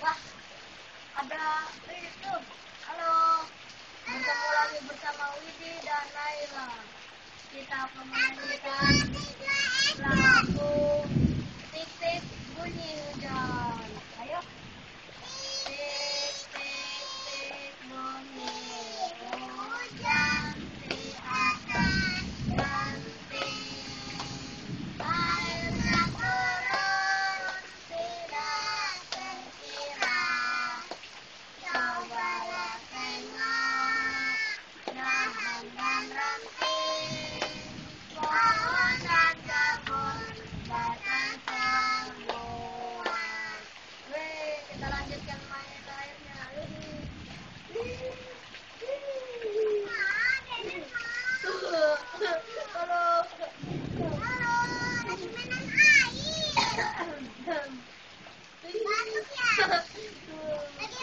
Wah, ada itu. Halo, bertemu lagi bersama Widi dan Naila. Kita akan menyanyikan lagu Titik Bunyi Hujan. Ayo. Titik bunyi hujan di atas genting. Airnya turun tidak terkira. Cobalah tengok dahan dan ranting, pohon dan kebun batang semua. Wih, kita lanjutkan main airnya. Halo. Halo, lagi mainan air. Batuk ya? Lagi